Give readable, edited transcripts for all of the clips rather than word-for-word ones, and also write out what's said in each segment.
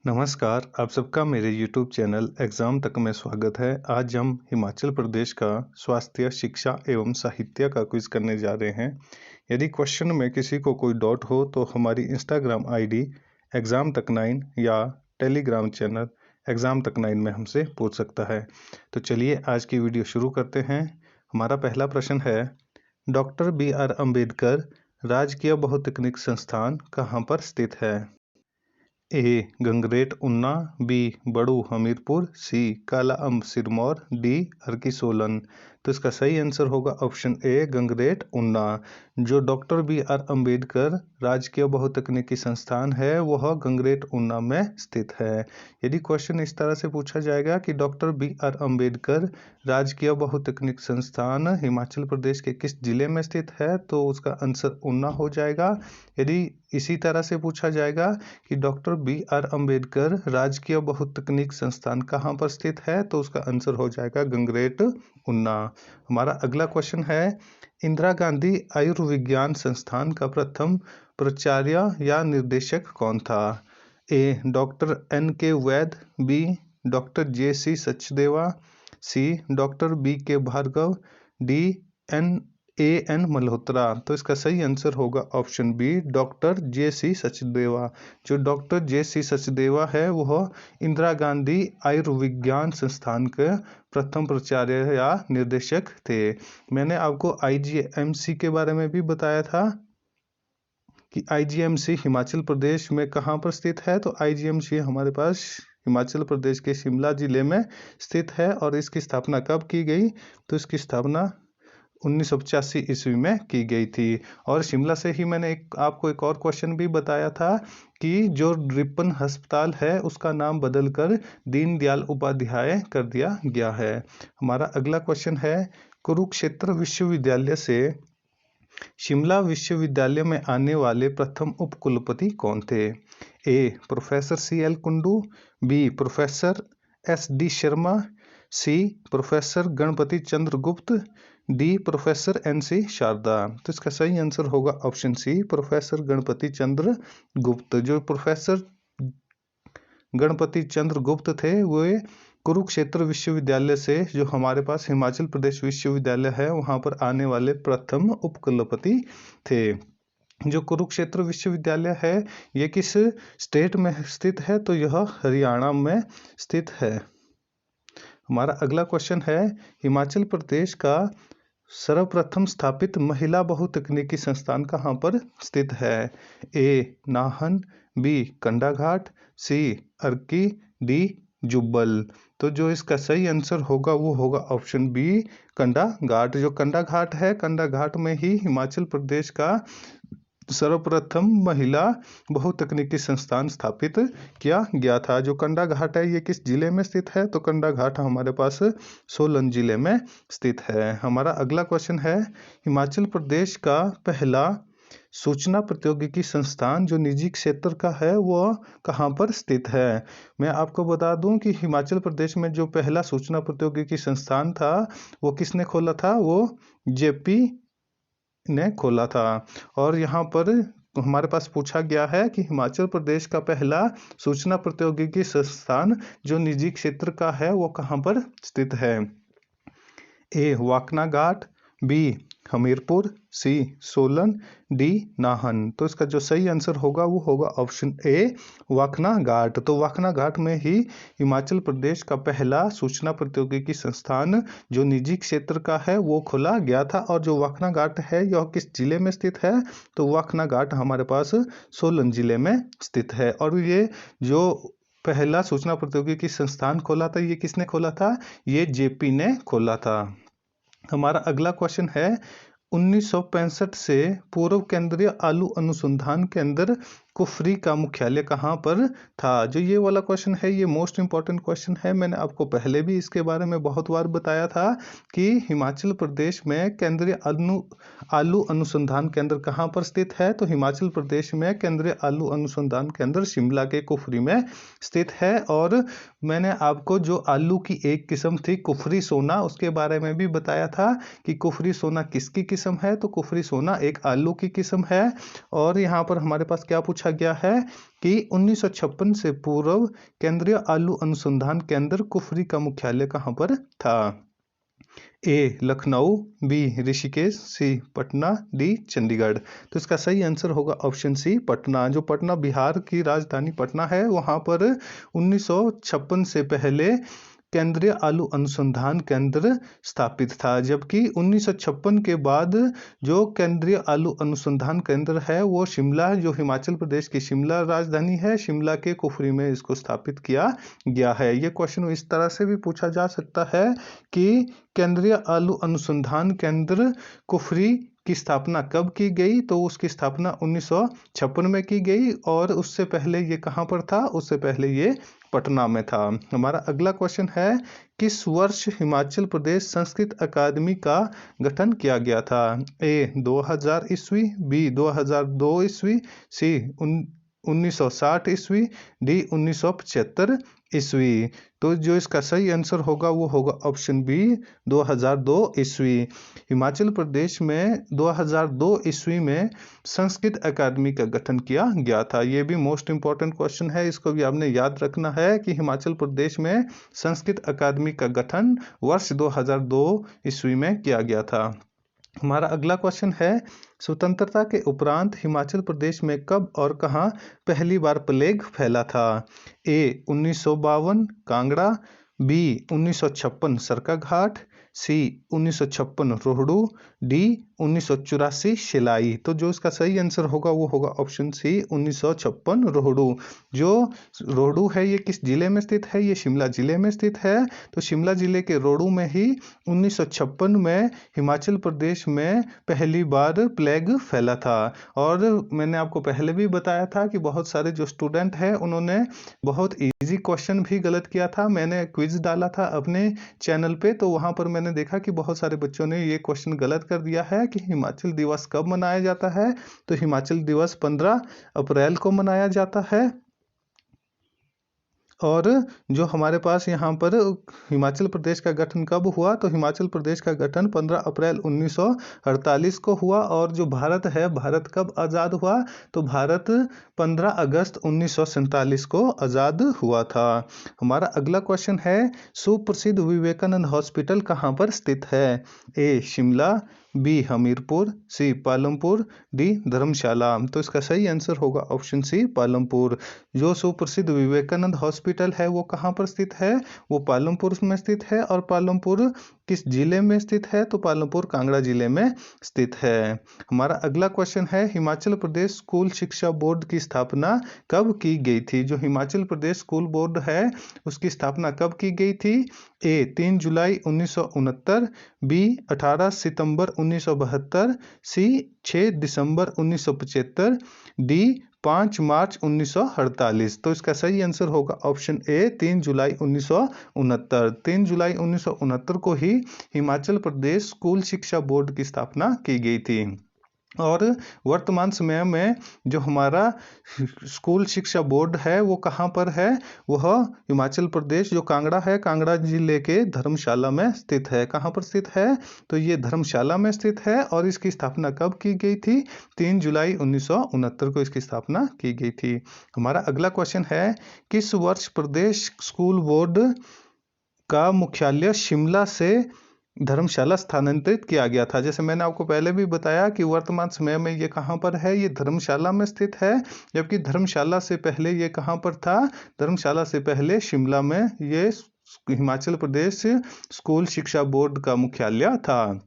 नमस्कार, आप सबका मेरे YouTube चैनल एग्ज़ाम तक में स्वागत है। आज हम हिमाचल प्रदेश का स्वास्थ्य, शिक्षा एवं साहित्य का क्विज़ करने जा रहे हैं। यदि क्वेश्चन में किसी को कोई डाउट हो तो हमारी इंस्टाग्राम आईडी एग्ज़ाम तक 9 या टेलीग्राम चैनल एग्ज़ाम तक 9 में हमसे पूछ सकता है। तो चलिए आज की वीडियो शुरू करते हैं। हमारा पहला प्रश्न है, डॉक्टर BR अम्बेडकर राजकीय बहुतकनीक संस्थान कहाँ पर स्थित है? ए गंगरेट ऊना, बी बड़ू हमीरपुर, सी काला अम्ब सिरमौर, डी हरकी सोलन। तो इसका सही आंसर होगा ऑप्शन ए गंगरेट ऊना। जो डॉक्टर BR अम्बेडकर राजकीय बहुतकनीकी संस्थान है वह गंगरेट ऊना में स्थित है। यदि क्वेश्चन इस तरह से पूछा जाएगा कि डॉक्टर BR अम्बेडकर राजकीय बहुतकनीक संस्थान हिमाचल प्रदेश के किस जिले में स्थित है तो उसका आंसर ऊना हो जाएगा। यदि इसी तरह से पूछा जाएगा कि डॉक्टर BR अम्बेडकर राजकीय बहुतकनीक संस्थान कहाँ पर स्थित है तो उसका आंसर हो जाएगा गंगरेट ऊना। हमारा अगला क्वेश्चन है, इंदिरा गांधी आयुर्विज्ञान संस्थान का प्रथम प्राचार्य या निर्देशक कौन था? A doctor NK Vaid, B doctor JC Sachdeva, C doctor BK Bhargava, D AN Malhotra. तो इसका सही आंसर होगा option B doctor JC Sachdeva. जो डॉक्टर JC सचदेवा है वह इंदिरा गांधी आयुर्विज्ञान संस्थान के प्रथम प्राचार्य या निर्देशक थे। मैंने आपको IGMC के बारे में भी बताया था कि IGMC हिमाचल प्रदेश में कहाँ पर स्थित है। तो IGMC हमारे पास हिमाचल प्रदेश के शिमला जिले में स्थित है। और इसकी स्थापना कब की गई? तो इसकी स्थापना 1985 ईस्वी में की गई थी। और शिमला से ही मैंने आपको एक और क्वेश्चन भी बताया था कि जो रिपन अस्पताल है उसका नाम बदलकर दीनदयाल उपाध्याय कर दिया गया है। हमारा अगला क्वेश्चन है, कुरुक्षेत्र विश्वविद्यालय से शिमला विश्वविद्यालय में आने वाले प्रथम उपकुलपति कौन थे? A professor CL Kundu, B professor SD Sharma, C professor Ganapati Chandra Gupta, D professor NC Sharda. तो इसका सही आंसर होगा option C professor Ganapati Chandra गुप्त। जो प्रोफेसर गणपति चंद्र गुप्त थे वे कुरुक्षेत्र विश्वविद्यालय से, जो हमारे पास हिमाचल प्रदेश विश्वविद्यालय है, वहां पर आने वाले प्रथम उपकुलपति थे। जो कुरुक्षेत्र विश्वविद्यालय है ये किस स्टेट में स्थित है? तो यह हरियाणा में स्थित है। हमारा अगला क्वेश्चन है, हिमाचल प्रदेश का सर्वप्रथम स्थापित महिला बहुतकनीकी संस्थान कहाँ पर स्थित है? ए नाहन, बी कंडाघाट, सी अर्की, डी जुब्बल। तो जो इसका सही आंसर होगा वो होगा ऑप्शन बी कंडाघाट। जो कंडाघाट है, कंडाघाट में ही हिमाचल प्रदेश का सर्वप्रथम महिला बहुतकनीकी संस्थान स्थापित किया गया था। जो कंडाघाट है ये किस जिले में स्थित है? तो कंडाघाट हमारे पास सोलन जिले में स्थित है। हमारा अगला क्वेश्चन है, हिमाचल प्रदेश का पहला सूचना प्रौद्योगिकी संस्थान जो निजी क्षेत्र का है वो कहाँ पर स्थित है? मैं आपको बता दूं कि हिमाचल प्रदेश में जो पहला सूचना प्रौद्योगिकी संस्थान था वो किसने खोला था? वो JP ने खोला था। और यहाँ पर हमारे पास पूछा गया है कि हिमाचल प्रदेश का पहला सूचना प्रौद्योगिकी संस्थान जो निजी क्षेत्र का है वो कहाँ पर स्थित है? ए वाकना घाट, बी हमीरपुर, सी सोलन, डी नाहन। तो इसका जो सही आंसर होगा वो होगा ऑप्शन ए वाकना घाट। तो वाकना घाट में ही हिमाचल प्रदेश का पहला सूचना प्रौद्योगिकी संस्थान जो निजी क्षेत्र का है वो खोला गया था। और जो वाकना घाट है यह किस जिले में स्थित है? तो वाकना घाट हमारे पास सोलन जिले में स्थित है। और ये जो पहला सूचना प्रौद्योगिकी संस्थान खोला था ये किसने खोला था? ये JP ने खोला था। हमारा अगला क्वेश्चन है, 1965 से पूर्व केंद्रीय आलू अनुसंधान केंद्र कुफरी का मुख्यालय कहाँ पर था? जो ये वाला क्वेश्चन है ये मोस्ट इंपॉर्टेंट क्वेश्चन है। मैंने आपको पहले भी इसके बारे में बहुत बार बताया था कि हिमाचल प्रदेश में केंद्रीय आलू अनुसंधान केंद्र कहाँ पर स्थित है? तो हिमाचल प्रदेश में केंद्रीय आलू अनुसंधान केंद्र शिमला के कुफरी में स्थित है। और मैंने आपको जो आलू की एक किस्म थी कुफरी सोना उसके बारे में भी बताया था कि कुफरी सोना किसकी किस्म है? तो कुफरी सोना एक आलू की किस्म है। और यहाँ पर हमारे पास क्या पूछा पूछा गया है कि 1956 से पूर्व केंद्रीय आलू अनुसंधान केंद्र कुफरी का मुख्यालय कहाँ पर था? ए लखनऊ, बी ऋषिकेश, सी पटना, डी चंडीगढ़। तो इसका सही आंसर होगा ऑप्शन सी पटना। जो पटना बिहार की राजधानी पटना है, वहाँ पर 1956 से पहले केंद्रीय आलू अनुसंधान केंद्र स्थापित था, जबकि 1956 के बाद जो केंद्रीय आलू अनुसंधान केंद्र है वो शिमला, जो हिमाचल प्रदेश की शिमला राजधानी है, शिमला के कुफरी में इसको स्थापित किया गया है। ये क्वेश्चन इस तरह से भी पूछा जा सकता है कि केंद्रीय आलू अनुसंधान केंद्र कुफरी की स्थापना कब की गई? तो उसकी स्थापना 1956 में की गई, और उससे पहले ये कहाँ पर था? उससे पहले ये पटना में था। हमारा अगला क्वेश्चन है, किस वर्ष हिमाचल प्रदेश संस्कृत अकादमी का गठन किया गया था? ए 2000 ईस्वी, बी 2002 ईस्वी, सी 1960 ईस्वी, डी 1975 ईस्वी। तो जो इसका सही आंसर होगा वो होगा ऑप्शन बी 2002 ईस्वी। हिमाचल प्रदेश में 2002 ईस्वी में संस्कृत अकादमी का गठन किया गया था। ये भी मोस्ट इंपॉर्टेंट क्वेश्चन है, इसको भी आपने याद रखना है कि हिमाचल प्रदेश में संस्कृत अकादमी का गठन वर्ष 2002 ईस्वी में किया गया था। हमारा अगला क्वेश्चन है, स्वतंत्रता के उपरांत हिमाचल प्रदेश में कब और कहां पहली बार प्लेग फैला था? ए 1952 कांगड़ा, बी 1956 सरकाघाट, सी 1956 रोहडू, डी 1984 शिलाई। तो जो इसका सही आंसर होगा वो होगा ऑप्शन सी 1956 रोहडू। जो रोहडू है ये किस जिले में स्थित है? ये शिमला जिले में स्थित है। तो शिमला जिले के रोहडू में ही 1956 में हिमाचल प्रदेश में पहली बार प्लेग फैला था। और मैंने आपको पहले भी बताया था कि बहुत सारे जो स्टूडेंट हैं उन्होंने बहुत इजी क्वेश्चन भी गलत किया था। मैंने क्विज डाला था अपने चैनल पे, तो वहां पर मैंने देखा कि बहुत सारे बच्चों ने ये क्वेश्चन गलत कर दिया है कि हिमाचल दिवस कब मनाया जाता है। तो हिमाचल दिवस 15 अप्रैल को मनाया जाता है। और जो हमारे पास यहाँ पर हिमाचल प्रदेश का गठन कब हुआ? तो हिमाचल प्रदेश का गठन 15 अप्रैल 1948 को हुआ। और जो भारत है, भारत कब आज़ाद हुआ? तो भारत 15 अगस्त 1947 को आज़ाद हुआ था। हमारा अगला क्वेश्चन है, सुप्रसिद्ध विवेकानंद हॉस्पिटल कहाँ पर स्थित है? ए शिमला, बी हमीरपुर, सी पालमपुर, डी धर्मशाला। तो इसका सही आंसर होगा ऑप्शन सी पालमपुर। जो सुप्रसिद्ध विवेकानंद हॉस्पिटल है वो कहाँ पर स्थित है? वो पालमपुर में स्थित है। और पालमपुर किस जिले में स्थित है? तो पालमपुर कांगड़ा जिले में स्थित है। हमारा अगला क्वेश्चन है, हिमाचल प्रदेश स्कूल शिक्षा बोर्ड की स्थापना कब की गई थी? जो हिमाचल प्रदेश स्कूल बोर्ड है उसकी स्थापना कब की गई थी? ए 3 जुलाई 1969, बी 18 सितंबर 1972, सी 6 दिसंबर 1975, डी 5 मार्च 1948। तो इसका सही आंसर होगा ऑप्शन ए 3 जुलाई 1969। 3 जुलाई 1969 को ही हिमाचल प्रदेश स्कूल शिक्षा बोर्ड की स्थापना की गई थी। और वर्तमान समय में जो हमारा स्कूल शिक्षा बोर्ड है वो कहाँ पर है? वह हिमाचल प्रदेश जो कांगड़ा है, कांगड़ा जिले के धर्मशाला में स्थित है। कहाँ पर स्थित है? तो ये धर्मशाला में स्थित है। और इसकी स्थापना कब की गई थी? 3 जुलाई 1969 को इसकी स्थापना की गई थी। हमारा अगला क्वेश्चन है, किस वर्ष प्रदेश स्कूल बोर्ड का मुख्यालय शिमला से धर्मशाला स्थानांतरित किया गया था? जैसे मैंने आपको पहले भी बताया कि वर्तमान समय में ये कहाँ पर है? ये धर्मशाला में स्थित है। जबकि धर्मशाला से पहले ये कहाँ पर था? धर्मशाला से पहले शिमला में ये हिमाचल प्रदेश स्कूल शिक्षा बोर्ड का मुख्यालय था।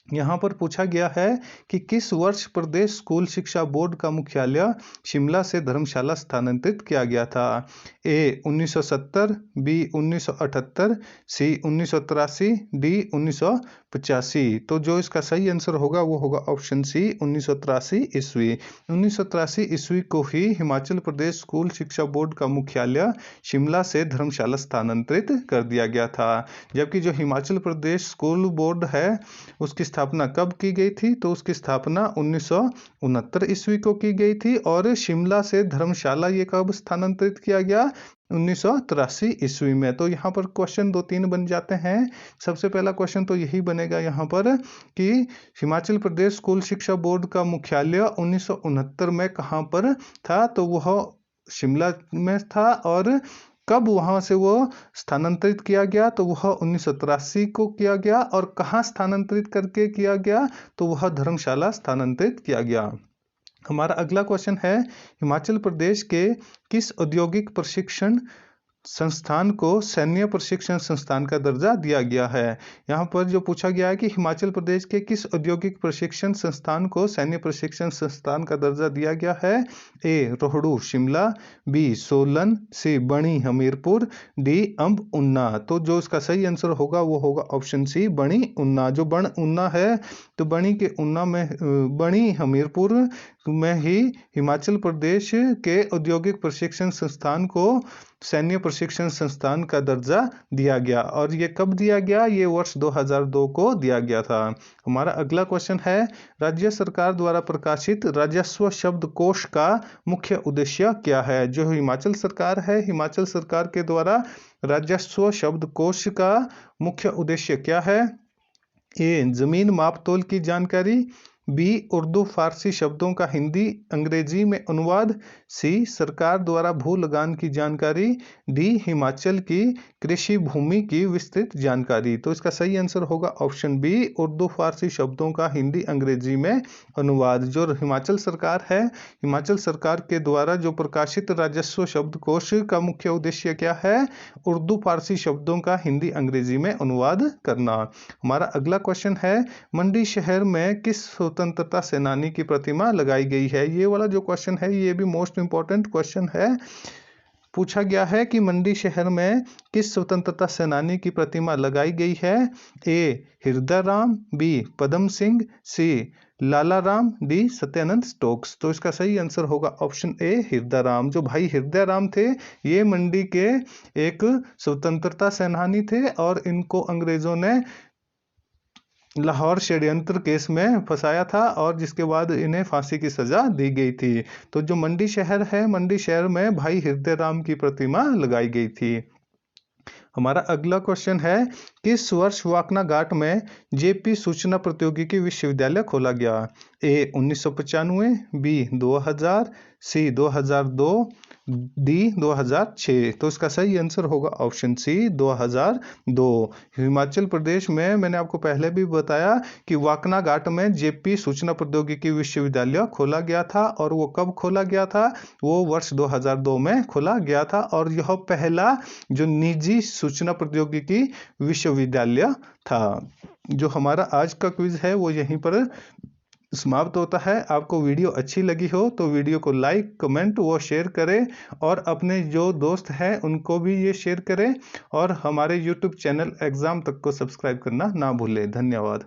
यहाँ पर पूछा गया है कि किस वर्ष प्रदेश स्कूल शिक्षा बोर्ड का मुख्यालय शिमला से धर्मशाला स्थानांतरित किया गया था? ए 1970, बी 1978, सी 1983, डी 1985। तो जो इसका सही आंसर होगा वो होगा ऑप्शन सी 1983 ईस्वी। 1983 ईस्वी को ही हिमाचल प्रदेश स्कूल शिक्षा बोर्ड का मुख्यालय शिमला से धर्मशाला स्थानांतरित कर दिया गया था। जबकि जो हिमाचल प्रदेश स्कूल बोर्ड है उसकी स्थापना स्थापना कब की गई थी? तो उसकी स्थापना 1969 ईस्वी को की गई थी। और शिमला से धर्मशाला ये कब स्थानांतरित किया गया? 1983 ईस्वी में। तो यहाँ पर क्वेश्चन 2-3 बन जाते हैं। सबसे पहला क्वेश्चन तो यही बनेगा यहाँ पर कि हिमाचल प्रदेश स्कूल शिक्षा बोर्ड का मुख्यालय 1969 में कहाँ पर था? तो वह शिमला में था। और कब वहां से वो स्थानांतरित किया गया? तो वह 1983 को किया गया। और कहाँ स्थानांतरित करके किया गया? तो वह धर्मशाला स्थानांतरित किया गया। हमारा अगला क्वेश्चन है, हिमाचल प्रदेश के किस औद्योगिक प्रशिक्षण संस्थान को सैन्य प्रशिक्षण संस्थान का दर्जा दिया गया है? यहाँ पर जो पूछा गया है कि हिमाचल प्रदेश के किस औद्योगिक प्रशिक्षण संस्थान को सैन्य प्रशिक्षण संस्थान का दर्जा दिया गया है? ए रोहडू शिमला, बी सोलन, सी बणी हमीरपुर, डी अम्ब ऊना। तो जो इसका सही आंसर होगा वो होगा ऑप्शन सी बणी ऊना। जो बण ऊना है तो बणी के ऊना में बणी हमीरपुर में ही हिमाचल प्रदेश के औद्योगिक प्रशिक्षण संस्थान को सैन्य प्रशिक्षण संस्थान का दर्जा दिया गया। और ये कब दिया गया? ये वर्ष 2002 को दिया गया था। हमारा अगला क्वेश्चन है, राज्य सरकार द्वारा प्रकाशित राजस्व शब्दकोश का मुख्य उद्देश्य क्या है? जो हिमाचल सरकार है, हिमाचल सरकार के द्वारा राजस्व शब्दकोश का मुख्य उद्देश्य क्या है? ए जमीन मापतोल की जानकारी, बी उर्दू फारसी शब्दों का हिंदी अंग्रेजी में अनुवाद, सी सरकार द्वारा भू लगान की जानकारी, डी हिमाचल की कृषि भूमि की विस्तृत जानकारी। तो इसका सही आंसर होगा ऑप्शन बी उर्दू फारसी शब्दों का हिंदी अंग्रेजी में अनुवाद। जो हिमाचल सरकार है, हिमाचल सरकार के द्वारा जो प्रकाशित राजस्व शब्दकोश का मुख्य उद्देश्य क्या है? उर्दू फारसी शब्दों का हिंदी अंग्रेजी में अनुवाद करना। हमारा अगला क्वेश्चन है, मंडी शहर में किस स्वतंत्रता सेनानी की प्रतिमा लगाई गई है? ये वाला जो क्वेश्चन है ये भी मोस्ट इंपॉर्टेंट क्वेश्चन है। पूछा गया है कि मंडी शहर में किस स्वतंत्रता सेनानी की प्रतिमा लगाई गई है? ए हृदय राम, बी पदम सिंह, सी लाला राम, डी सत्यानंद स्टोक्स। तो इसका सही आंसर होगा ऑप्शन ए हृदय राम। जो भाई हृदय राम थे ये मंडी के एक स्वतंत्रता सेनानी थे और इनको अंग्रेजों ने लाहौर षड्यंत्र केस में फंसाया था और जिसके बाद इन्हें फांसी की सजा दी गई थी। तो जो मंडी शहर है, मंडी शहर में भाई हृदय राम की प्रतिमा लगाई गई थी। हमारा अगला क्वेश्चन है, किस वर्ष वाकना घाट में जेपी सूचना प्रौद्योगिकी विश्वविद्यालय खोला गया? ए 1995, बी 2000, सी 2002, डी 2006। तो इसका सही आंसर होगा ऑप्शन सी 2002। हिमाचल प्रदेश में मैंने आपको पहले भी बताया कि वाकना घाट में जेपी सूचना प्रौद्योगिकी विश्वविद्यालय खोला गया था। और वो कब खोला गया था? वो वर्ष 2002 में खोला गया था। और यह पहला जो निजी सूचना प्रौद्योगिकी विश्वविद्यालय था। जो हमारा आज का क्विज है वो यहीं पर समाप्त होता है। आपको वीडियो अच्छी लगी हो तो वीडियो को लाइक, कमेंट व शेयर करें और अपने जो दोस्त हैं उनको भी ये शेयर करें और हमारे YouTube चैनल एग्जाम तक को सब्सक्राइब करना ना भूलें। धन्यवाद।